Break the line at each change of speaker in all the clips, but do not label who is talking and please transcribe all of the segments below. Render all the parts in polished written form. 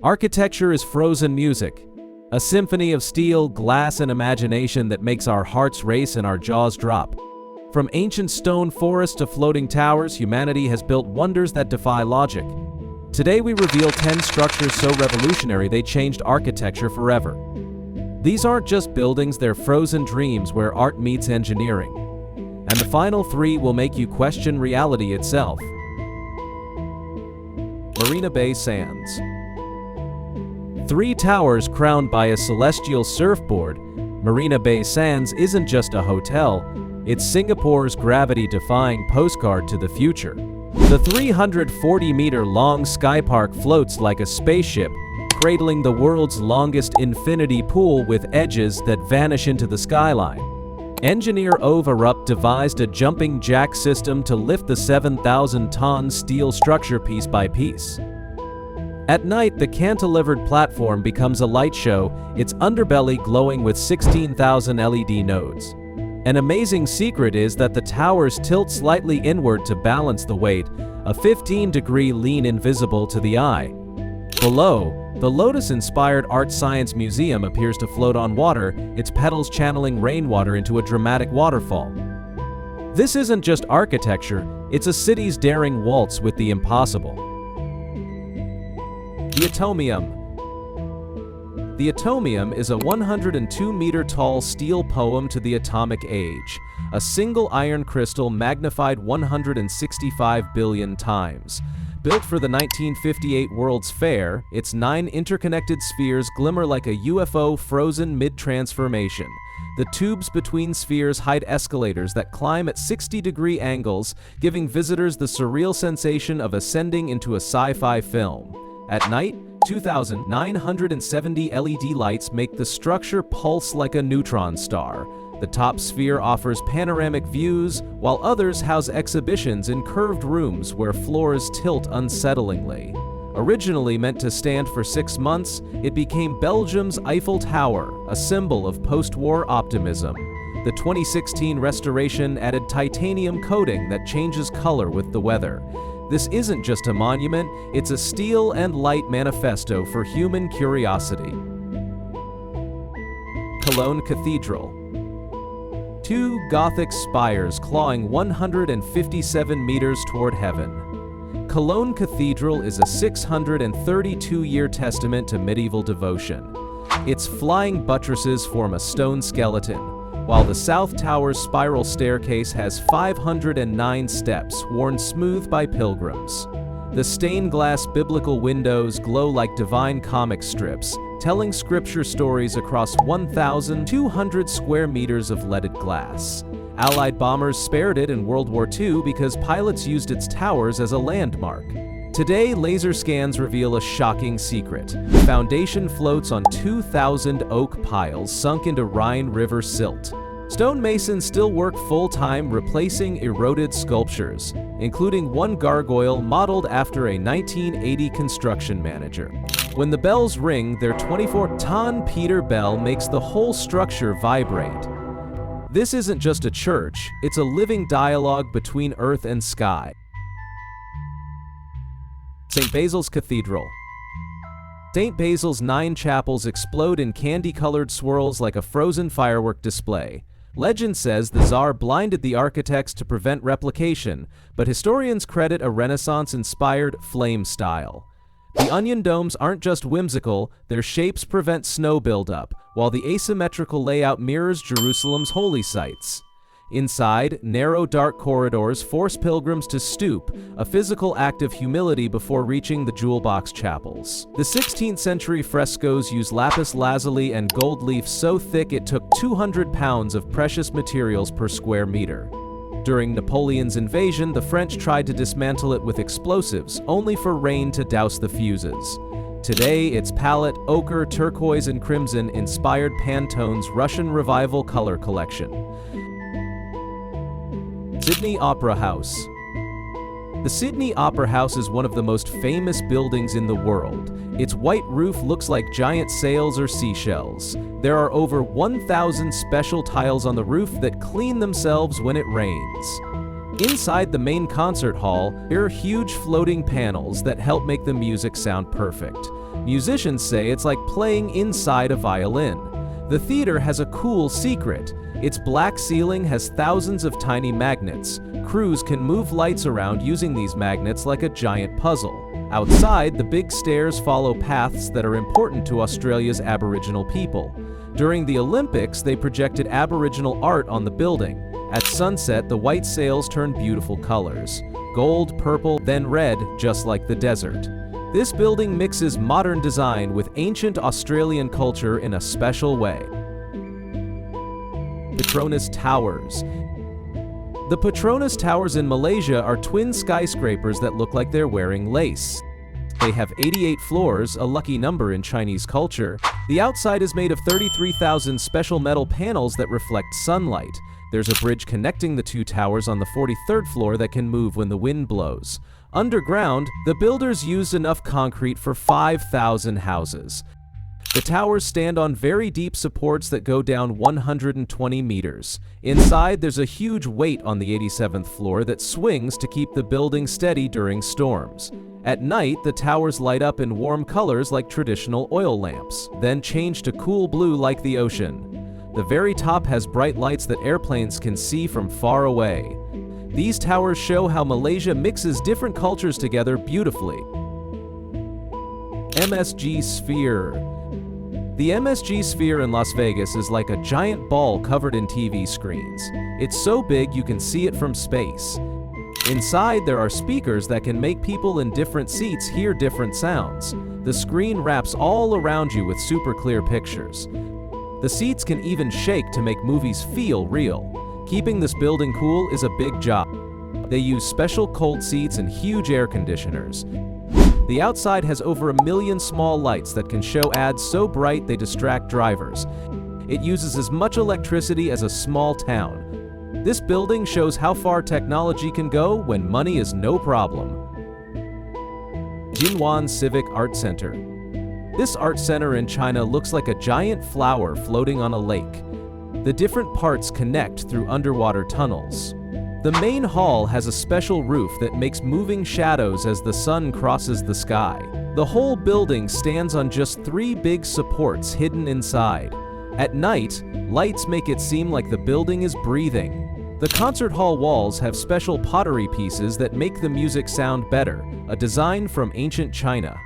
Architecture is frozen music, a symphony of steel, glass, and imagination that makes our hearts race and our jaws drop. From ancient stone forests to floating towers, humanity has built wonders that defy logic. Today we reveal 10 structures so revolutionary they changed architecture forever. These aren't just buildings, they're frozen dreams where art meets engineering. And the final 3 will make you question reality itself. Marina Bay Sands. 3 towers crowned by a celestial surfboard, Marina Bay Sands isn't just a hotel, it's Singapore's gravity-defying postcard to the future. The 340-meter-long skypark floats like a spaceship, cradling the world's longest infinity pool with edges that vanish into the skyline. Engineer Ove Arup devised a jumping jack system to lift the 7,000-ton steel structure piece by piece. At night, the cantilevered platform becomes a light show, its underbelly glowing with 16,000 LED nodes. An amazing secret is that the towers tilt slightly inward to balance the weight, a 15-degree lean invisible to the eye. Below, the lotus-inspired Art Science Museum appears to float on water, its petals channeling rainwater into a dramatic waterfall. This isn't just architecture, it's a city's daring waltz with the impossible. The Atomium. The Atomium is a 102-meter-tall steel poem to the atomic age, a single iron crystal magnified 165 billion times. Built for the 1958 World's Fair, its 9 interconnected spheres glimmer like a UFO frozen mid-transformation. The tubes between spheres hide escalators that climb at 60-degree angles, giving visitors the surreal sensation of ascending into a sci-fi film. At night, 2,970 LED lights make the structure pulse like a neutron star. The top sphere offers panoramic views, while others house exhibitions in curved rooms where floors tilt unsettlingly. Originally meant to stand for 6 months, it became Belgium's Eiffel Tower, a symbol of post-war optimism. The 2016 restoration added titanium coating that changes color with the weather. This isn't just a monument, it's a steel and light manifesto for human curiosity. Cologne Cathedral. 2 Gothic spires clawing 157 meters toward heaven. Cologne Cathedral is a 632-year testament to medieval devotion. Its flying buttresses form a stone skeleton, while the South Tower's spiral staircase has 509 steps worn smooth by pilgrims. The stained glass biblical windows glow like divine comic strips, telling scripture stories across 1,200 square meters of leaded glass. Allied bombers spared it in World War II because pilots used its towers as a landmark. Today, laser scans reveal a shocking secret. The foundation floats on 2,000 oak piles sunk into Rhine River silt. Stonemasons still work full-time replacing eroded sculptures, including one gargoyle modeled after a 1980 construction manager. When the bells ring, their 24-ton Peter bell makes the whole structure vibrate. This isn't just a church, it's a living dialogue between earth and sky. St. Basil's Cathedral. St. Basil's 9 chapels explode in candy-colored swirls like a frozen firework display. Legend says the Tsar blinded the architects to prevent replication, but historians credit a Renaissance-inspired flame style. The onion domes aren't just whimsical, their shapes prevent snow buildup, while the asymmetrical layout mirrors Jerusalem's holy sites. Inside, narrow dark corridors force pilgrims to stoop, a physical act of humility before reaching the jewel box chapels. The 16th century frescoes use lapis lazuli and gold leaf so thick it took 200 pounds of precious materials per square meter. During Napoleon's invasion, the French tried to dismantle it with explosives, only for rain to douse the fuses. Today, its palette, ochre, turquoise, and crimson inspired Pantone's Russian Revival color collection. Sydney Opera House. The Sydney Opera House is one of the most famous buildings in the world. Its white roof looks like giant sails or seashells. There are over 1,000 special tiles on the roof that clean themselves when it rains. Inside the main concert hall, there are huge floating panels that help make the music sound perfect. Musicians say it's like playing inside a violin. The theater has a cool secret. Its black ceiling has thousands of tiny magnets. Crews can move lights around using these magnets like a giant puzzle. Outside, the big stairs follow paths that are important to Australia's Aboriginal people. During the Olympics, they projected Aboriginal art on the building. At sunset, the white sails turn beautiful colors. Gold, purple, then red, just like the desert. This building mixes modern design with ancient Australian culture in a special way. Petronas Towers. The Petronas Towers in Malaysia are twin skyscrapers that look like they're wearing lace. They have 88 floors, a lucky number in Chinese culture. The outside is made of 33,000 special metal panels that reflect sunlight. There's a bridge connecting the two towers on the 43rd floor that can move when the wind blows. Underground, the builders used enough concrete for 5,000 houses. The towers stand on very deep supports that go down 120 meters. Inside, there's a huge weight on the 87th floor that swings to keep the building steady during storms. At night, the towers light up in warm colors like traditional oil lamps, then change to cool blue like the ocean. The very top has bright lights that airplanes can see from far away. These towers show how Malaysia mixes different cultures together beautifully. MSG Sphere. The MSG Sphere in Las Vegas is like a giant ball covered in TV screens. It's so big you can see it from space. Inside, there are speakers that can make people in different seats hear different sounds. The screen wraps all around you with super clear pictures. The seats can even shake to make movies feel real. Keeping this building cool is a big job. They use special cold seats and huge air conditioners. The outside has over 1 million small lights that can show ads so bright they distract drivers. It uses as much electricity as a small town. This building shows how far technology can go when money is no problem. Juan Civic Art Center. This art center in China looks like a giant flower floating on a lake. The different parts connect through underwater tunnels. The main hall has a special roof that makes moving shadows as the sun crosses the sky. The whole building stands on just 3 big supports hidden inside. At night, lights make it seem like the building is breathing. The concert hall walls have special pottery pieces that make the music sound better, a design from ancient China.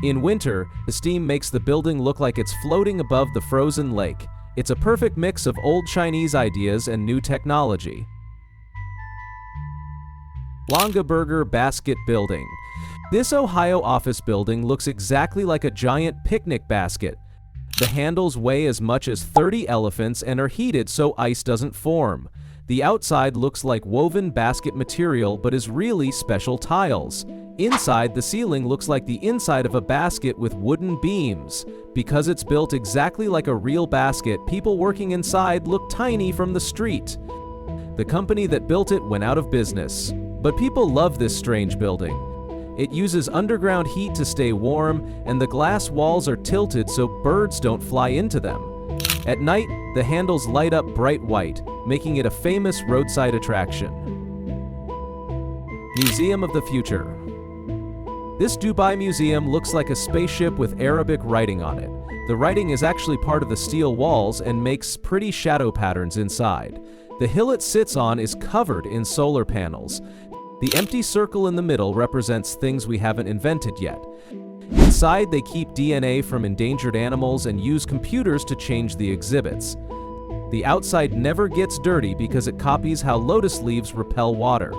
In winter, the steam makes the building look like it's floating above the frozen lake. It's a perfect mix of old Chinese ideas and new technology. Longaberger Basket Building. This Ohio office building looks exactly like a giant picnic basket. The handles weigh as much as 30 elephants and are heated so ice doesn't form. The outside looks like woven basket material but is really special tiles. Inside, the ceiling looks like the inside of a basket with wooden beams. Because it's built exactly like a real basket, people working inside look tiny from the street. The company that built it went out of business. But people love this strange building. It uses underground heat to stay warm, and the glass walls are tilted so birds don't fly into them. At night, the handles light up bright white, making it a famous roadside attraction. Museum of the Future. This Dubai museum looks like a spaceship with Arabic writing on it. The writing is actually part of the steel walls and makes pretty shadow patterns inside. The hill it sits on is covered in solar panels. The empty circle in the middle represents things we haven't invented yet. Inside, they keep DNA from endangered animals and use computers to change the exhibits. The outside never gets dirty because it copies how lotus leaves repel water.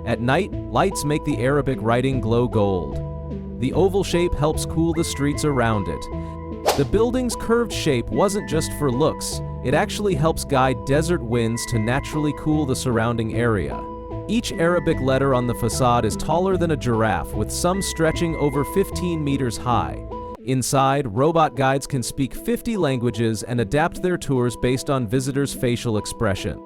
At night, lights make the Arabic writing glow gold. The oval shape helps cool the streets around it. The building's curved shape wasn't just for looks. It actually helps guide desert winds to naturally cool the surrounding area. Each Arabic letter on the facade is taller than a giraffe, with some stretching over 15 meters high. Inside, robot guides can speak 50 languages and adapt their tours based on visitors' facial expression.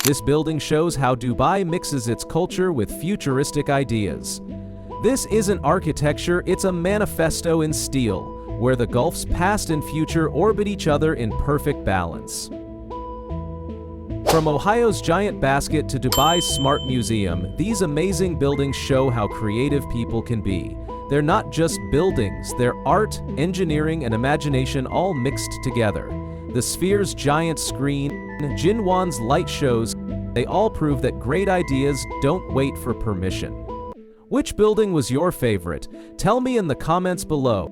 This building shows how Dubai mixes its culture with futuristic ideas. This isn't architecture, it's a manifesto in steel, where the Gulf's past and future orbit each other in perfect balance. From Ohio's giant basket to Dubai's smart museum, these amazing buildings show how creative people can be. They're not just buildings, they're art, engineering, and imagination all mixed together. The Sphere's giant screen, Juan's light shows, they all prove that great ideas don't wait for permission. Which building was your favorite? Tell me in the comments below.